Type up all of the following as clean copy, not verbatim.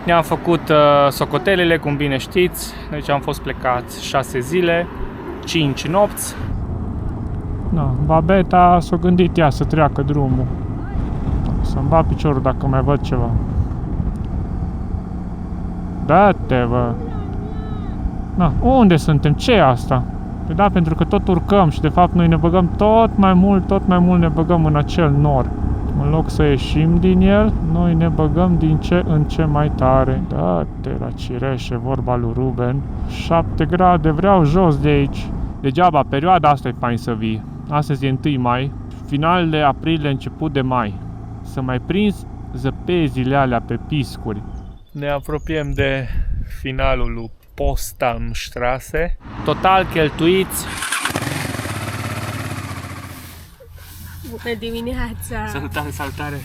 Ne-am făcut socotelele, cum bine știți, deci am fost plecați 6 zile, 5 nopți. Da, Babeta s-a gândit ea să treacă drumul. Să-mi bat piciorul dacă mai văd ceva. Da-te, bă! Da, unde suntem? Ce e asta? Păi da, pentru că tot urcăm și de fapt noi ne băgăm tot mai mult ne băgăm în acel nor. În loc să ieșim din el, noi ne băgăm din ce în ce mai tare. Da-te la cireșe, vorba lui Ruben. 7 grade, vreau jos de aici. Degeaba, perioada asta e fain să vii. Astăzi e 1 mai, final de aprilie, început de mai. Să mai prins zăpezile alea pe piscuri. Ne apropiem de finalul lui Potsdamstraße. Total cheltuiți. Bună dimineața! Salutare, salutare!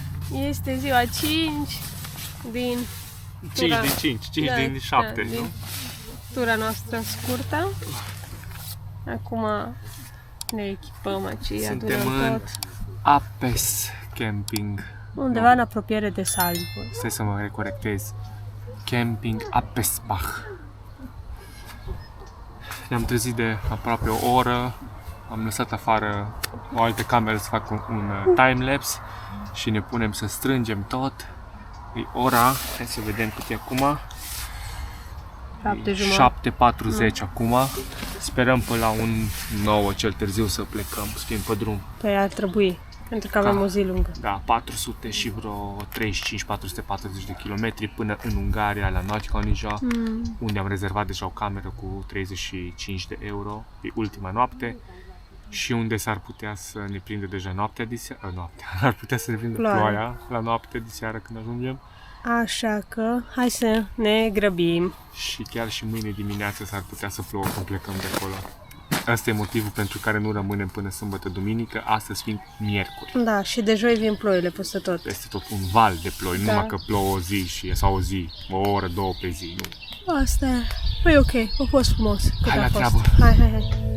Este ziua 5 din 5 din 5, 5 din 7, din nu? tura noastră scurtă. Acum ne echipăm aici, Suntem adunăm în tot. Apes Camping. Undeva în apropiere de Salzburg. Stai să mă recorectez. Camping Apesbach. Ne-am trezit de aproape o oră. Am lăsat afară o altă cameră să fac un timelapse și ne punem să strângem tot. E ora, hai să vedem cât e acum. 7:40 acum. Sperăm până la un 9 cel târziu să plecăm, să fim pe drum. Păi ar trebui, pentru că avem o zi lungă. Da, 400 și vreo 35-440 de kilometri până în Ungaria, la Nagykanizsa, unde am rezervat deja o cameră cu 35 de euro, e ultima noapte, și unde s-ar putea să ne prindă deja noaptea de seară, ar putea să ne prindă ploaia la noapte de seară când ajungem. Așa că hai să ne grăbim. Și chiar și mâine dimineață s-ar putea să plouă când plecăm de acolo. Asta e motivul pentru care nu rămânem până sâmbătă-duminică, astăzi fiind miercuri. Da, și de joi vin ploile peste tot. Este tot un val de ploi, Da. numai că plouă o zi sau o zi, o oră, 2 pe zi, nu. Asta e. Păi ok, a fost frumos. Cât Hai a la fost. treabă. Hai.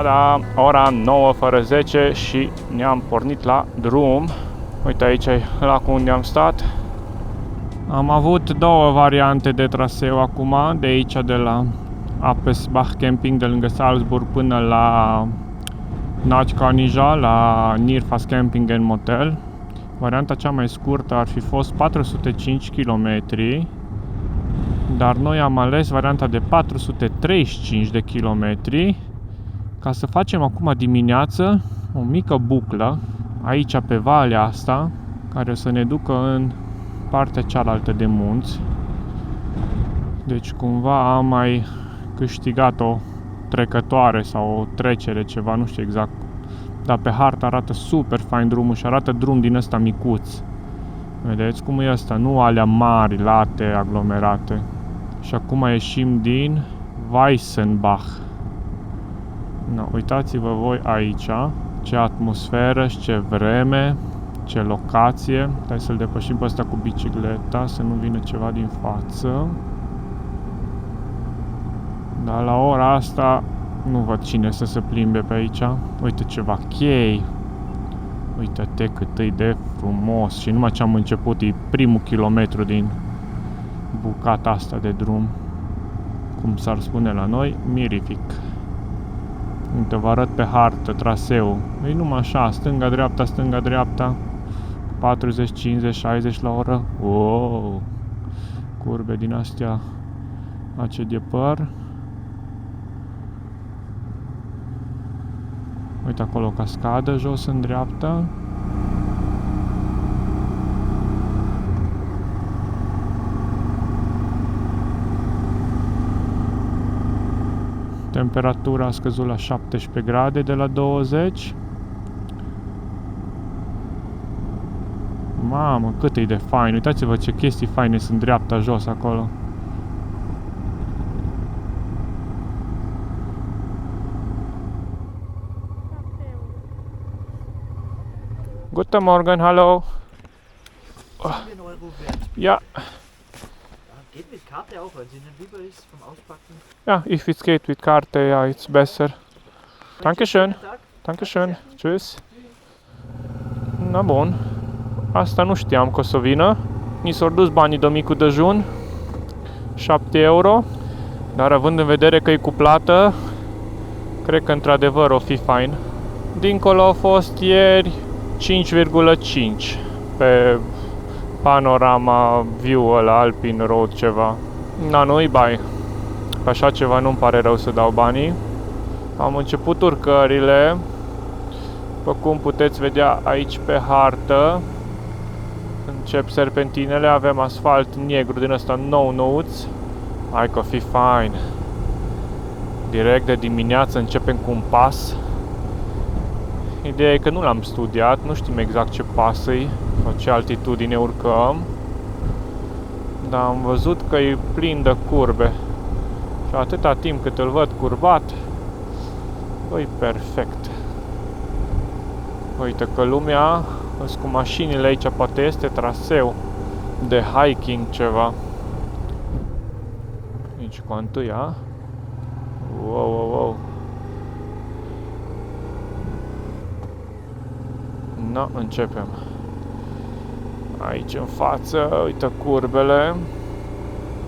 Da, ora 9 fără 10 și ne-am pornit la drum. Uite aici e lacul unde am stat. Am avut 2 variante de traseu acum, de aici de la Apesbach Camping de lângă Salzburg până la Nagykanizsa, la Nirfas Camping and Motel. Varianta cea mai scurtă ar fi fost 405 km, dar noi am ales varianta de 435 de kilometri, ca să facem acum dimineață o mică buclă aici pe valea asta, care o să ne ducă în partea cealaltă de munți. Deci cumva am mai câștigat o trecătoare sau o trecere, ceva, nu știu exact. Dar pe hartă arată super fain drumul și arată drum din ăsta micuț. Vedeți cum e ăsta? Nu alea mari, late, aglomerate. Și acum ieșim din Weissenbach. No, uitați-vă voi aici ce atmosferă și ce vreme, ce locație. Hai să-l depășim pe ăsta cu bicicleta, să nu vină ceva din față. Dar la ora asta nu văd cine să se plimbe pe aici. Uite ceva chei. Uite-te cât e de frumos. Și numai ce am început, e primul kilometru din bucata asta de drum. Cum s-ar spune la noi, mirific. Uite, vă arăt pe hartă traseul. E numai așa, stânga-dreapta, stânga-dreapta. 40, 50, 60 la oră. Wow! Curbe din astea ace de păr. Uite acolo cascadă jos în dreapta. Temperatura a scăzut la 17 grade de la 20. Mamă, cât e de fain. Uitați-vă ce chestii faine sunt dreapta jos acolo. Guten Morgen, hallo. Ja. Geht mit Karte auch, wenn es Ihnen lieber ist, vom Auspacken. Ja, if it geht with Karte, ja, it's better. Dankeschön. Dankeschön. Tschüss. Na bun. Asta nu știam că o să vină. Ni s-au dus banii de micul dejun. 7 euro. Dar având în vedere că e cu plată, cred că într-adevăr o fi fain. Dincolo a fost ieri 5,5 pe panorama view ăla, Alpine Road ceva. Na, nu-i bai. Pe așa ceva nu-mi pare rău să dau banii. Am început urcările. După cum puteți vedea aici pe hartă, încep serpentinele, avem asfalt negru din ăsta nou-nouț. Hai că o fi fain. Direct de dimineață începem cu un pas. Ideea e că nu l-am studiat, nu știm exact ce pas e sau ce altitudine urcăm. Dar am văzut că e plin de curbe. Și atâta timp cât îl văd curbat, băi, perfect. Uite că lumea, cu mașinile aici, poate este traseu de hiking ceva. Nici cu întâia. Wow, wow, wow. Na, începem. Aici în față, uite curbele.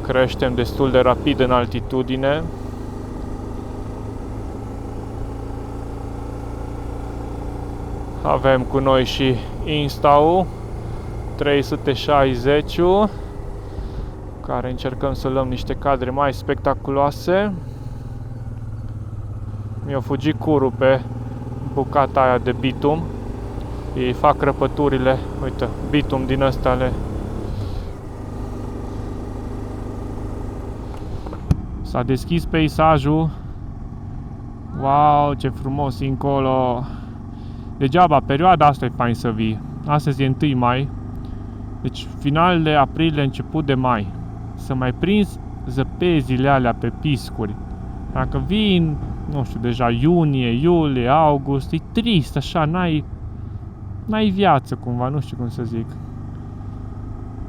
Creștem destul de rapid în altitudine. Avem cu noi și Insta-ul 360, care încercăm să luăm niște cadre mai spectaculoase. Mi-a fugit curul pe bucata aia de bitum. Ei fac răpăturile, uite, bitum din ăsta S-a deschis peisajul. Wow, ce frumos e încolo. Degeaba, perioada asta e fain să vii. Astăzi e 1 mai. Deci final de aprilie, început de mai. Să mai prinzi zăpezile alea pe piscuri. Dacă vin, nu știu, deja iunie, iulie, august, e trist așa, n-ai viață cumva, nu știu cum să zic.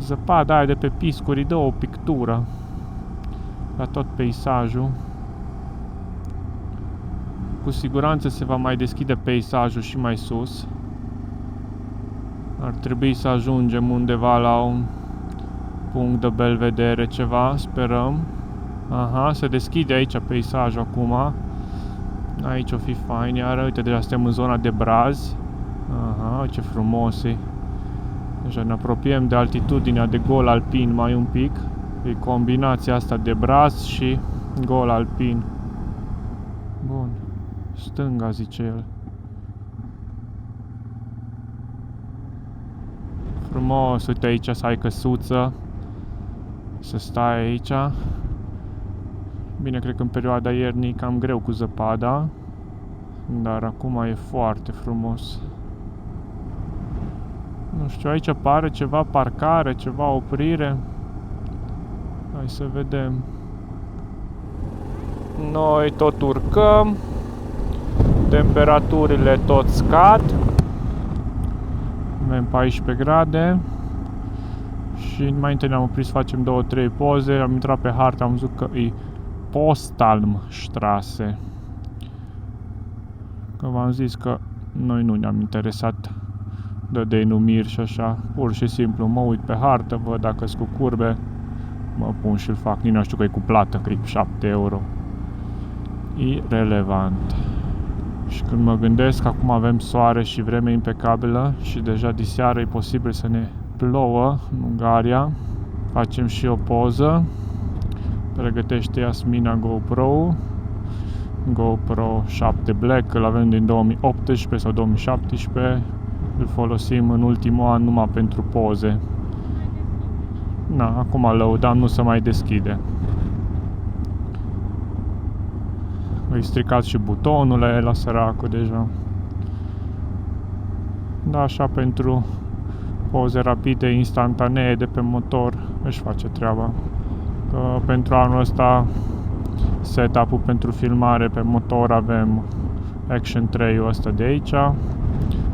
Zăpada aia de pe piscuri dă o pictură la tot peisajul. Cu siguranță se va mai deschide peisajul și mai sus. Ar trebui să ajungem undeva la un punct de belvedere ceva, sperăm. Aha, se deschide aici peisajul acum. Aici o fi fain, iar uite, deja suntem în zona de Braz. Aha, ce frumos e. Deja ne apropiem de altitudinea de gol alpin mai un pic. E combinația asta de Braz și gol alpin. Bun. Stânga, zice el. Frumos, uite aici să ai căsuță. Să stai aici. Bine, cred că în perioada iernii e cam greu cu zăpada. Dar acum e foarte frumos. Nu știu, aici apare ceva parcare, ceva oprire. Hai să vedem. Noi tot urcăm. Temperaturile tot scad. Avem 14 grade. Și mai întâi ne-am oprit să facem 2-3 poze. Am intrat pe hartă, am văzut că e Postalmstraße. Că v-am zis că noi nu ne-am interesat de denumiri și așa. Pur și simplu mă uit pe hartă, văd dacă sunt cu curbe, mă pun și îl fac. Nici nu știu că e cu plată, că e 7 euro. Irelevant. Și când mă gândesc că acum avem soare și vreme impecabilă și deja diseară e posibil să ne plouă în Ungaria, facem și o poză. Pregătește Iasmina GoPro 7 Black, îl avem din 2018 sau 2017. Îl folosim în ultimul an numai pentru poze. Na, acum lăudam, nu se mai deschide. Îi stricat și butonul la săracul deja. Da, așa pentru poze rapide, instantanee de pe motor își face treaba. Că pentru anul ăsta setup-ul pentru filmare pe motor avem Action 3-ul ăsta de aici.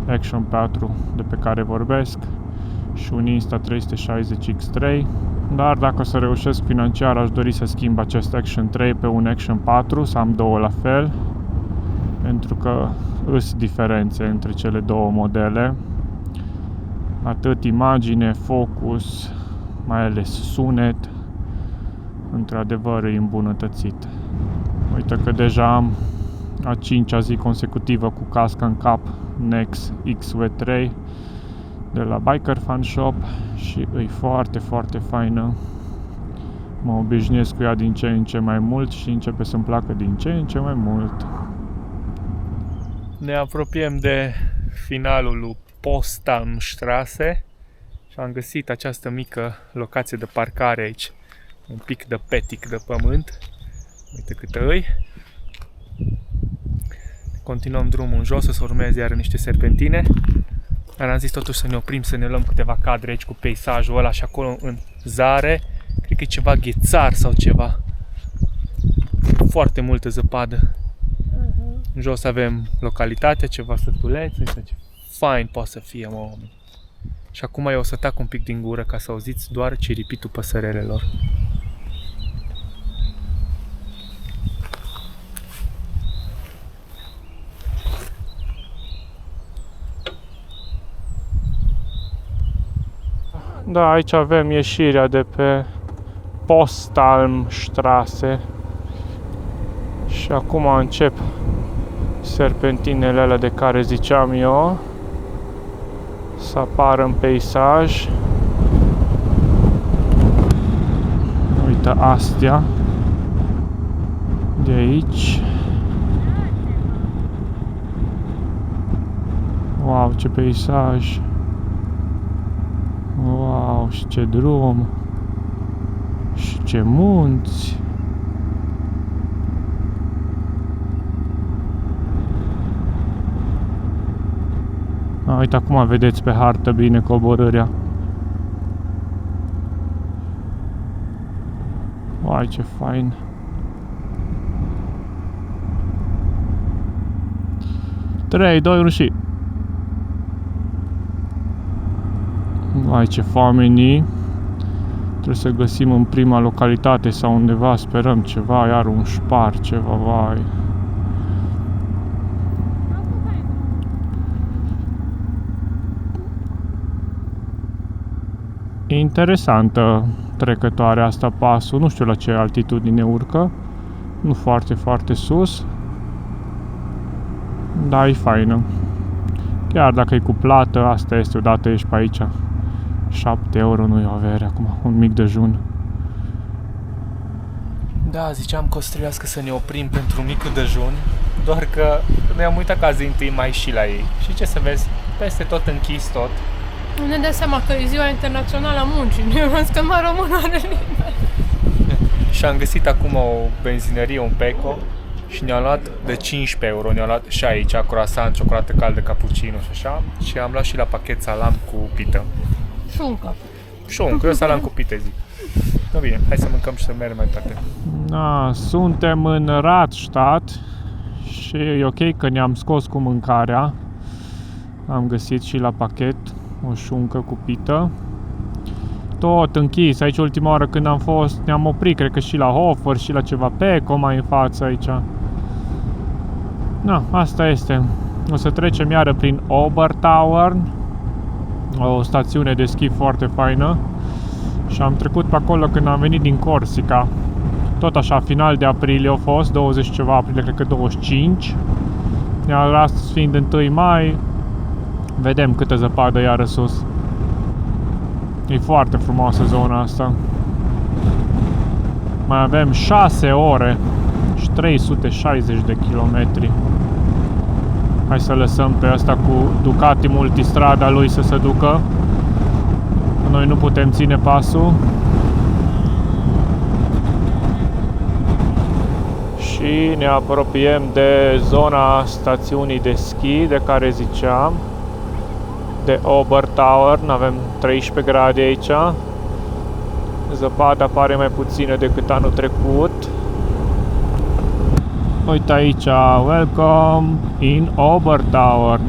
Action 4 de pe care vorbesc și un Insta360 X3. Dar dacă o să reușesc financiar, aș dori să schimb acest Action 3 pe un Action 4, să am două la fel, pentru că îs diferențe între cele două modele. Atât imagine, focus, mai ales sunet, într-adevăr e îmbunătățit. Uite că deja am a 5-a zi consecutivă cu casca în cap Nex XV3 de la Biker Fan Shop și e foarte, foarte faină. Mă obișnuiesc cu ea din ce în ce mai mult și începe să-mi placă din ce în ce mai mult. Ne apropiem de finalul lui Potsdamstraße și am găsit această mică locație de parcare aici. Un pic de petic de pământ. Uite câtă îi. Continuăm drumul în jos, o să urmeze iar niște serpentine. Dar am zis totuși să ne oprim, să ne luăm câteva cadre aici cu peisajul ăla și acolo în zare. Cred că e ceva ghețar sau ceva. Foarte multă zăpadă. În jos avem localitatea, ceva sătulețe, uite ce fain poate să fie, mă, oameni. Și acum eu o să tac un pic din gură ca să auziți doar ciripitul păsărelelor. Da, aici avem ieșirea de pe Potsdamstraße și acum încep serpentinele alea de care ziceam eu să apară în peisaj. Uite astea de aici. Wow, ce peisaj! Wow, și ce drum! Și ce munți! Uite, acum vedeți pe hartă bine coborârea. Uai, ce fain! Trei, 2, 1 și... Uai, ce foamenii! Trebuie să găsim în prima localitate sau undeva, sperăm ceva, iar un șpar, ceva, vai! Interesantă trecătoarea asta, pasul, nu știu la ce altitudine urcă, nu foarte, foarte sus, dar e faină. Chiar dacă e cu plată, asta este, odată ești pe aici, 7 euro nu e o avere acum, un mic dejun. Da, ziceam că o să trebuiască să ne oprim pentru un mic dejun, doar că ne-am uitat ca zi întâi mai și la ei. Și ce să vezi, peste tot închis tot. Ne dă seama că e ziua internațională a muncii, nu e că mai român are nimeni. Și am găsit acum o benzinărie, un Peco, și ne-am luat de 15 euro, ne-am luat și aici croissant, ciocolată caldă, cappuccino și așa. Și am luat și la pachet salam cu pită. Șuncă, eu salam cu pită zic. No, bine, hai să mâncăm și să mergem mai departe. Da, suntem în Radstadt și e ok că ne-am scos cu mâncarea. Am găsit și la pachet o șuncă cu pită. Tot închis. Aici ultima oară când am fost, ne-am oprit, cred că și la Hofer și la ceva Peco mai în față aici. Na, asta este. O să trecem iară prin Obertauern, o stațiune de schi foarte faină. Și am trecut pe acolo când am venit din Corsica. Tot așa, final de aprilie a fost, 20 ceva aprilie, cred că 25. Iar astăzi fiind 1 mai, vedem câtă zăpadă iară sus. E foarte frumoasă zona asta. Mai avem 6 ore și 360 de kilometri. Hai să lăsăm pe asta cu Ducati multistrada lui să se ducă. Noi nu putem ține pasul. Și ne apropiem de zona stațiunii de schi de care ziceam, de Obertauern. Avem 13 grade aici. Zăpada pare mai puțină decât anul trecut. Uite aici, welcome in Obertauern.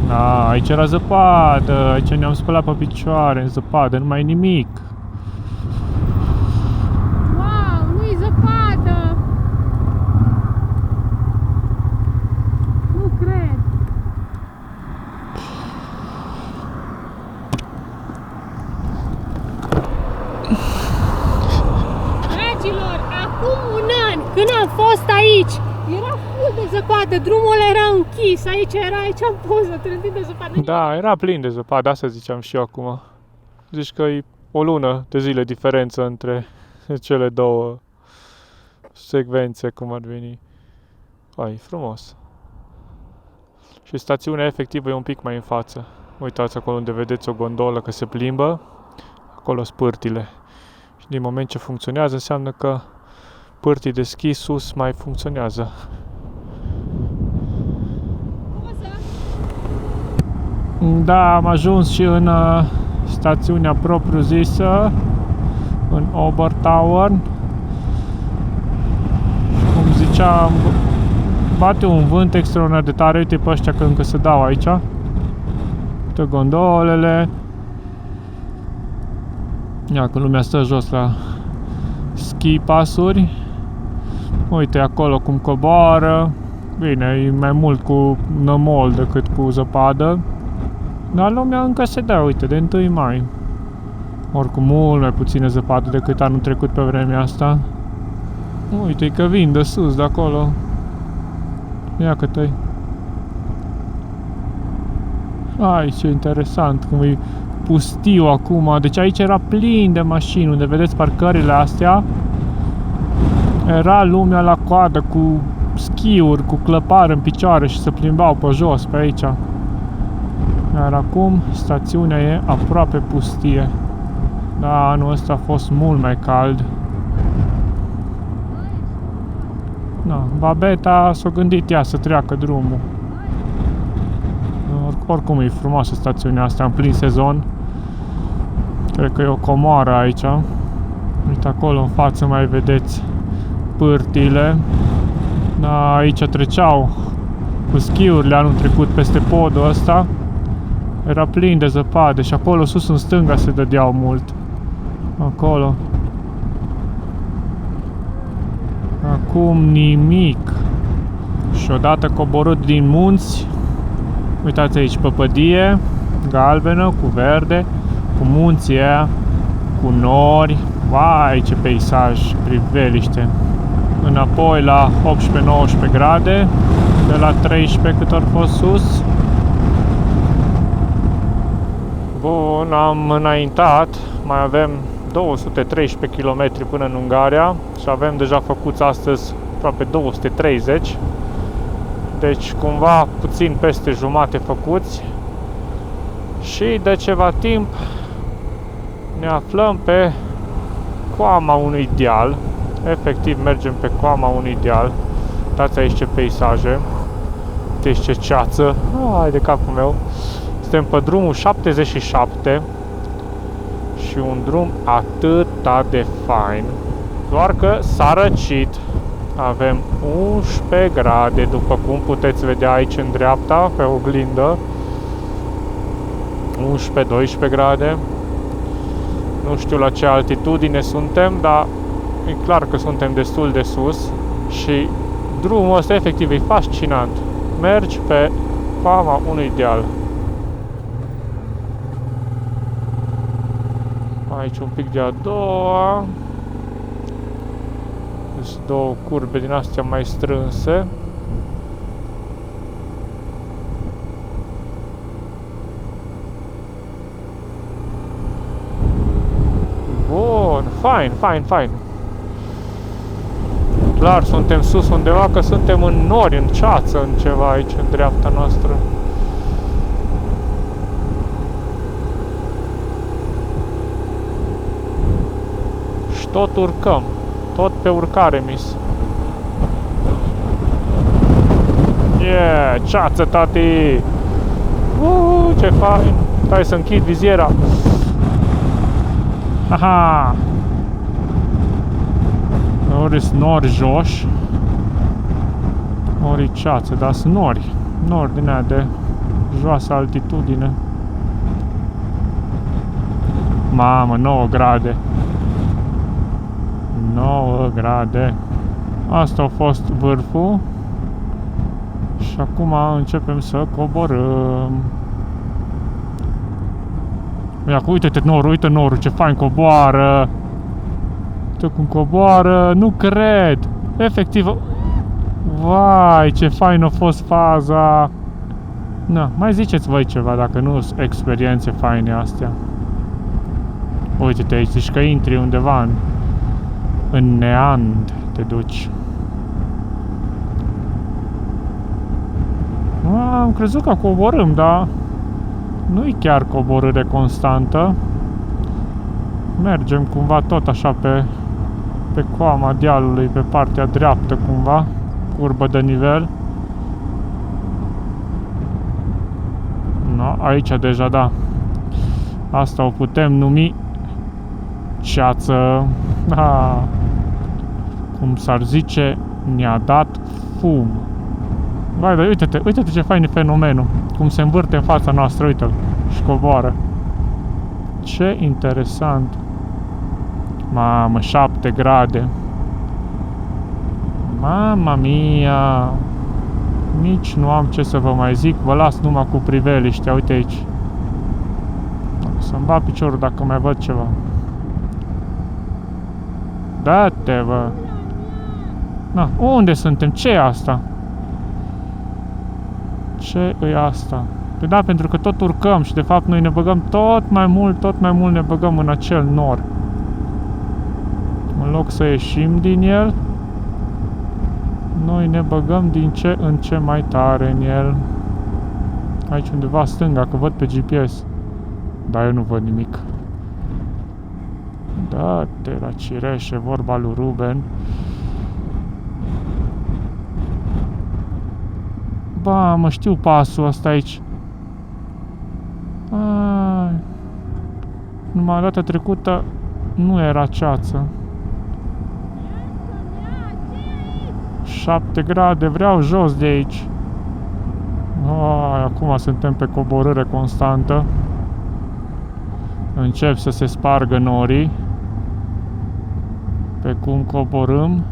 Da, aici era zăpadă, aici ne-am spălat pe picioare în zăpadă, nu mai e nimic. Wow, nu-i zăpadă! Nu cred! Dragilor, acum un an, când am fost aici, era full de zăpadă, drumul era închis, aici am poză, trântit de zăpadă. Da, era plin de zăpadă, asta ziceam și eu acum. Zici că e o lună de zile diferență între cele două secvențe, cum ar veni. Ai, frumos. Și stațiunea efectivă e un pic mai în față. Uitați acolo unde vedeți o gondolă că se plimbă. Acolo sunt pârtile. Și din moment ce funcționează, înseamnă că pârtii de schi sus mai funcționează. Da, am ajuns și în stațiunea propriu-zisă, în Obertauern. Cum ziceam, bate un vânt extraordinar de tare. Uite pe ăștia că încă se dau aici. Uite gondolele. Ia că lumea stă jos la ski pasuri. Uite acolo cum coboară. Bine, e mai mult cu nămol decât cu zăpadă. Dar lumea încă se dă, uite, de 1 mai. Oricum mult mai puțină zăpadă decât anul trecut pe vremea asta. Uite că vin de sus, de acolo. Ia cât-i. Ai, ce interesant, cum e pustiu acum. Deci aici era plin de mașini, unde vedeți parcările astea. Era lumea la coadă cu schiuri, cu clăpari în picioare și se plimbau pe jos, pe aici. Iar acum stațiunea e aproape pustie. Da, anul ăsta a fost mult mai cald. Da, Babeta s-a gândit ea să treacă drumul. Oricum e frumoasă stațiunea asta în plin sezon. Cred că e o comoară aici. Uite acolo în față mai vedeți pârtile. Da, aici treceau cu schiurile anul trecut peste podul ăsta. Era plin de zăpadă și acolo sus în stânga se dădeau mult. Acolo. Acum nimic. Și odată coborât din munți, uitați aici păpădie galbenă cu verde, cu munții aia, cu nori. Vai, ce peisaj, priveliște. Înapoi la 18-19 grade, de la 13 cât au fost sus. Bun, am înaintat, mai avem 213 km până în Ungaria și avem deja făcuți astăzi aproape 230. Deci cumva puțin peste jumate făcuți. Și de ceva timp ne aflăm pe coama unui deal. Efectiv mergem pe coama unui deal. Uitați aici ce peisaje. Uite ce ceață. Ai de capul meu. Suntem pe drumul 77 și un drum atâta de fain. Doar că s-a răcit. Avem 11 grade, după cum puteți vedea aici în dreapta, pe oglindă. 11-12 grade. Nu știu la ce altitudine suntem, dar e clar că suntem destul de sus. Și drumul ăsta efectiv e fascinant. Mergi pe coama unui deal. Aici un pic de a doua. Sunt două curbe din astea mai strânse. Bun, fain. Clar, suntem sus undeva, că suntem în nori, în ceață, în ceva aici, în dreapta noastră. Și tot urcăm. Tot pe urcare, mis. Yeah, ceață, tati! Ce fain! Stai să închid viziera. Aha! Ori sunt nori joși, ori ceață, dar sunt nori. Nori din aia de joasă altitudine. Mamă, 9 grade. 9 grade. Asta a fost vârful. Și acum începem să coborâm. Uite-te norul, uite norul, ce fain coboară. Uite cum coboară, nu cred. Efectiv. Vai, ce fain a fost faza. Na, mai ziceți voi ceva dacă nu sunt experiențe faine astea. Uite-te aici, zici că intri undeva în neant te duci. Am crezut că coborâm, dar nu-i chiar coborâre constantă. Mergem cumva tot așa pe coama dealului, pe partea dreaptă cumva, curbă de nivel. No, aici deja, da. Asta o putem numi ceață. Da. Cum s-ar zice, ne-a dat fum. Vai, dar uite-te ce fain e fenomenul. Cum se învârte în fața noastră, uite-l. Și coboară. Ce interesant. Mamă, 7 grade. Mama mia. Nici nu am ce să vă mai zic. Vă las numai cu priveliștea. Uite aici. Să-mi bat piciorul dacă mai văd ceva. Da-te, bă. Na, unde suntem? Ce e asta? Ce e asta? Păi da, pentru că tot urcăm și de fapt noi ne băgăm tot mai mult ne băgăm în acel nor. În loc să ieșim din el, noi ne băgăm din ce în ce mai tare în el. Aici undeva stânga, că văd pe GPS. Dar eu nu văd nimic. Da-te la cireșe, vorba lui Ruben. Ba, mă știu pasul ăsta aici. Ai. Numai data trecută nu era ceață. 7 grade, vreau jos de aici. Ai, acum suntem pe coborâre constantă. Încep să se spargă norii. Pe cum coborâm.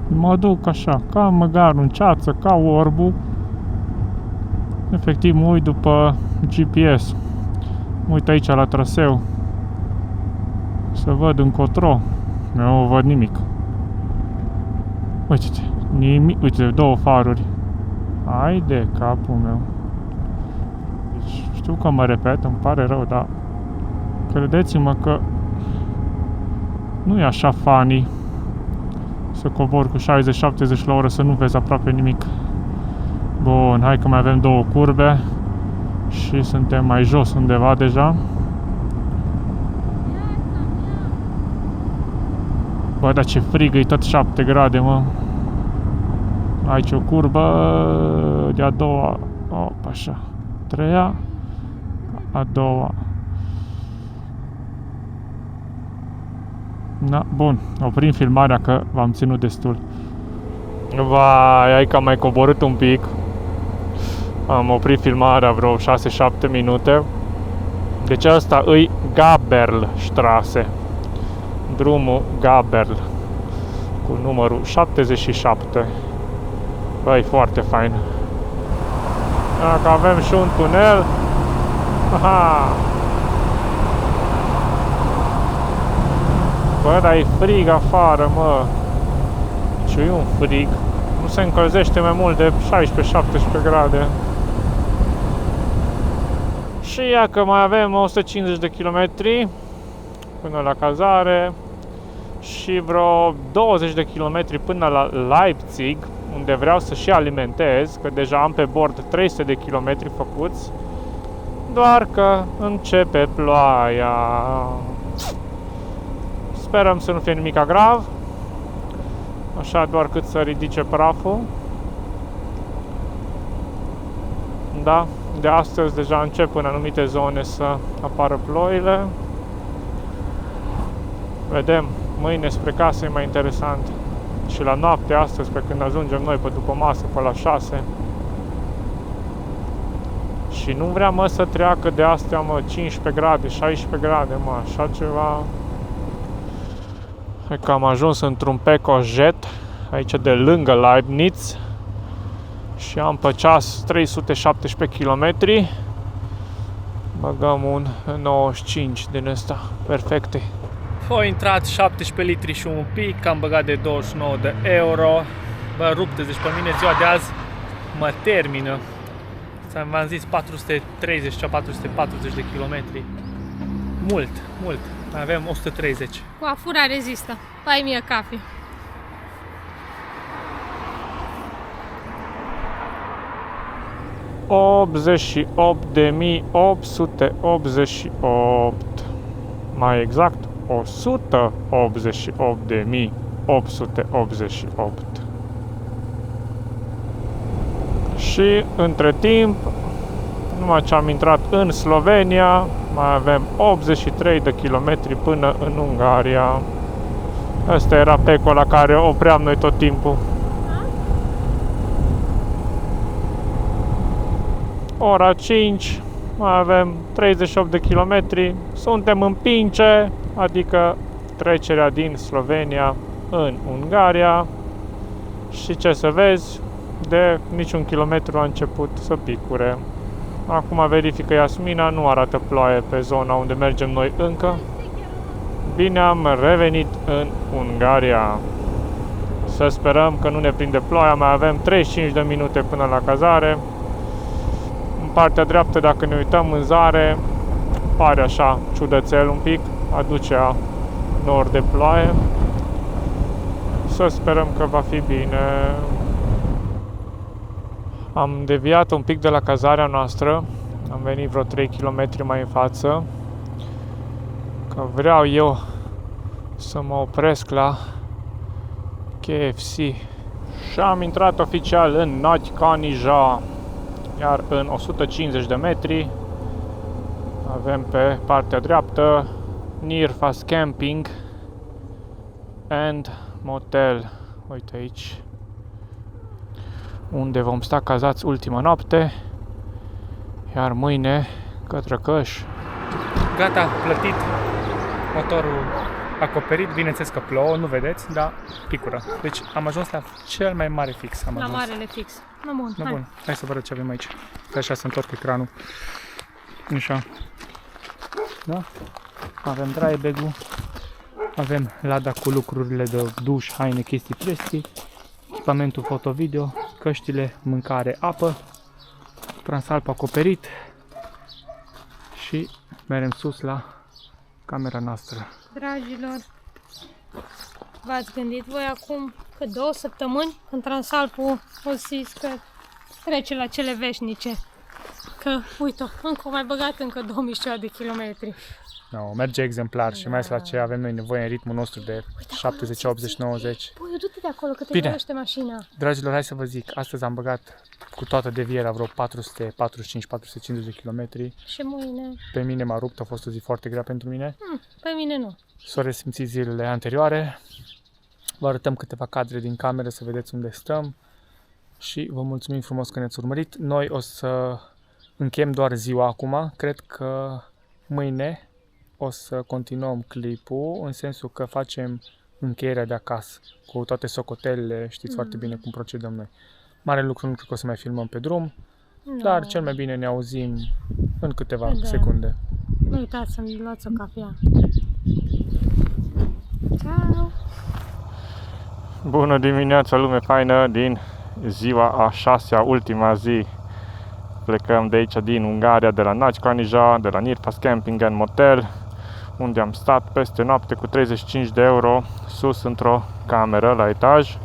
Mă duc așa, ca măgar în ceață, ca orbul. Efectiv mă uit după GPS. Mă uit aici la traseu. Să văd încotro. Nu văd nimic. Uite-te, nimic. Uite, 2 faruri. Hai de capul meu. Deci, știu că mă repet, îmi pare rău, dar credeți-mă că nu e așa funny să cobor cu 60-70 la oră să nu vezi aproape nimic. Bun, hai că mai avem 2 curbe și suntem mai jos undeva deja. Bă, dar ce frig, e tot 7 grade, mă. Aici o curbă de-a doua. Opa, așa. 3-a. A doua. Na, bun. Oprim filmarea că v-am ținut destul. Vai, hai că am mai coborât un pic. Am oprit filmarea vreo 6-7 minute. Deci asta îi Gaberlstraße. Drumul Gaberl. Cu numărul 77. Băi, foarte fain. Dacă avem și un tunel. Aha! Bă, dar e frig afară, mă. Ce e un frig? Nu se încălzește mai mult de 16-17 grade. Și ia că mai avem 150 de kilometri până la cazare și vreo 20 de kilometri până la Leipzig, unde vreau să și alimentez, că deja am pe bord 300 de kilometri făcuți, doar că începe ploaia. Sperăm să nu fie nimic grav, așa doar cât să ridice praful. Da, de astăzi deja încep în anumite zone să apară ploile. Vedem, mâine spre casă e mai interesant. și la noapte astăzi, pe când ajungem noi pe după masă, pe la 6. Și nu vrea, mă, să treacă de astea, mă, 15 grade, 16 grade, mă, așa ceva. Hai că am ajuns într-un Pecojet, aici de lângă Leibniz. Și am pe ceas 317 km. Băgăm un 95 din ăsta, perfecte. Au intrat 17 litri și un pic, am băgat de 29 de euro. Bă, rupte, deci pe mine ziua de azi mă termină. V-am zis 430 sau 440 de kilometri. Mult, mult. Mai avem 130. Coafura rezistă. Buy me a coffee. ...88.888. Mai exact, 188.888. Și între timp, numai ce am intrat în Slovenia, mai avem 83 de kilometri până în Ungaria. Asta era pecul la care opream noi tot timpul. Ora 5, mai avem 38 de kilometri. Suntem în Pince, adică trecerea din Slovenia în Ungaria. Și ce să vezi, de niciun kilometru a început să picure. Acum verifică Iasmina, nu arată ploaie pe zona unde mergem noi încă. Bine am revenit în Ungaria. Să sperăm că nu ne prinde ploaia, mai avem 35 de minute până la cazare. În partea dreaptă, dacă ne uităm în zare, pare așa ciudățel un pic, aduce nor de ploaie. Să sperăm că va fi bine. Am deviat un pic de la cazarea noastră, am venit vreo 3 km mai în față, că vreau eu să mă opresc la KFC. Și am intrat oficial în Nagykanizsa, iar în 150 de metri avem pe partea dreaptă Nyírfasz Camping and Motel. Uite aici, unde vom sta cazați ultima noapte, iar mâine către Căș. Gata, plătit, motorul acoperit, bineînțeles că plouă, nu vedeți, dar picură. Deci am ajuns la cel mai mare fix. La marele fix. Nu bun, hai. Bun, hai să vă arăt ce avem aici. Că așa să întorc ecranul. Așa. Da? Avem dry bag-ul, avem lada cu lucrurile de duș, haine, chestii prestii, echipamentul foto-video, căștile, mâncare, apă, transalp acoperit și mergem sus la camera noastră. Dragilor, v-ați gândit voi acum că 2 săptămâni când transalpul o zis că trece la cele veșnice? Că, uite, încă mai băgat încă 2000 de kilometri. No, merge exemplar și mai ales la ce avem noi nevoie în ritmul nostru de 70, 80, 90. Păi, du-te de acolo că te Bine. dorește mașina. Dragilor, hai să vă zic, astăzi am băgat cu toată devierea vreo 445-450 de kilometri. Și mâine? Pe mine m-a rupt, a fost o zi foarte grea pentru mine. Pe mine nu. S-au resimțit zilele anterioare. Vă arătăm câteva cadre din cameră să vedeți unde stăm. Și vă mulțumim frumos că ne-ați urmărit. Noi o să încheiem doar ziua acum. Cred că mâine o să continuăm clipul, în sensul că facem încheierea de acasă cu toate socotelele, știți foarte bine cum procedăm noi. Mare lucru, nu cred că o să mai filmăm pe drum, dar cel mai bine ne auzim în câteva secunde. Nu uitați să-mi luați o cafea. Ciao! Bună dimineața, lume faină, din ziua a 6-a, ultima zi. Plecăm de aici, din Ungaria, de la Nagykanizsa, de la Nyírfasz Camping and Motel, unde am stat peste noapte cu 35 de euro sus într-o cameră la etaj.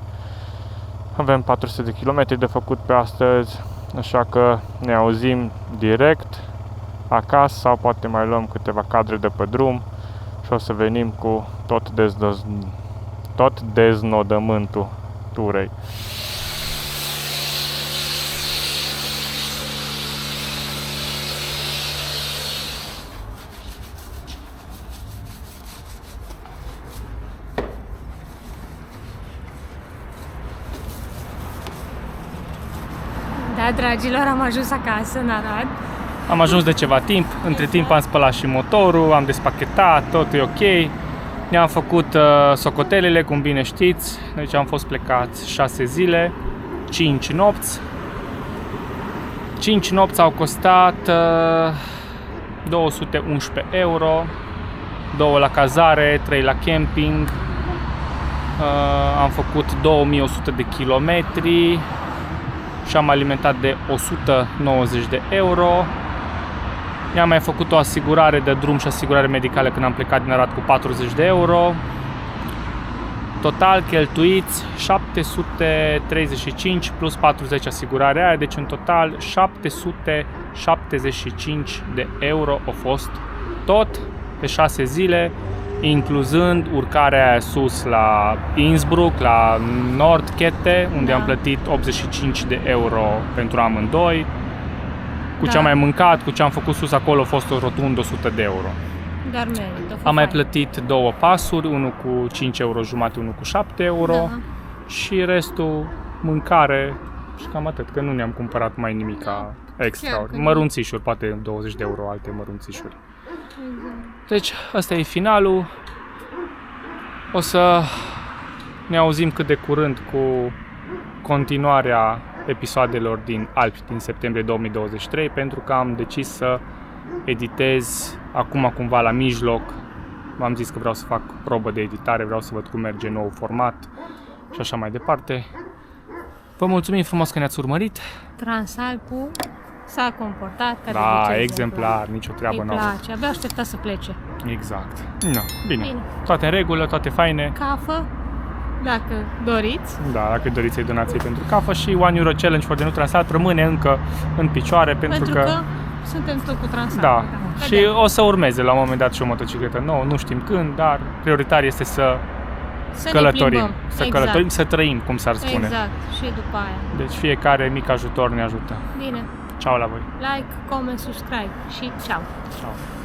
Avem 400 de kilometri de făcut pe astăzi, așa că ne auzim direct acasă sau poate mai luăm câteva cadre de pe drum și o să venim cu tot deznodământul turei. Da, dragilor, am ajuns acasă în Arad. Am ajuns de ceva timp, între timp am spălat și motorul, am despachetat, tot e ok. Ne-am făcut socotelele, cum bine știți, deci am fost plecați 6 zile, 5 nopți. 5 nopți au costat 211 euro, 2 la cazare, 3 la camping. Am făcut 2100 de kilometri și am alimentat de 190 de euro. Mi-am mai făcut o asigurare de drum și asigurare medicală când am plecat din Arad cu 40 de euro. Total cheltuiți 735 plus 40 asigurarea aia, deci în total 775 de euro a fost tot pe 6 zile, incluzând urcarea aia sus la Innsbruck, la Nordkette, unde am plătit 85 de euro pentru amândoi. Cu ce am mai mâncat, cu ce am făcut sus acolo a fost o rotund 100 de euro. Dar merită. Am mai plătit 2 pasuri, unul cu 5 euro jumate, unul cu 7 euro și restul mâncare și cam atât, că nu ne-am cumpărat mai nimica extra. Mărunțișuri, poate 20 de euro alte mărunțișuri. Deci ăsta e finalul. O să ne auzim cât de curând cu continuarea episoadelor din Alpi din septembrie 2023, pentru că am decis să editez acum cumva la mijloc. V-am zis că vreau să fac probă de editare, vreau să văd cum merge nou format și așa mai departe. Vă mulțumim frumos că ne-ați urmărit. Transalpul s-a comportat ca de obicei, exemplar, nicio treabă nouă. Îi place, abia aștepta să plece. Exact. No, bine. Toate în regulă, toate faine. Cafă, dacă doriți. Da, dacă doriți să-i donați pentru cafă și 1 euro challenge for the new Transalp rămâne încă în picioare pentru că suntem tot cu Transalp. Da. Și o să urmeze la un moment dat și o motocicletă nouă, nu știm când, dar prioritar este să călătorim, să trăim, cum s-ar spune. Exact, și după aia. Deci fiecare mic ajutor ne ajută. Bine. Ciao la voi. Like, comment, subscribe și ciao. Ciao.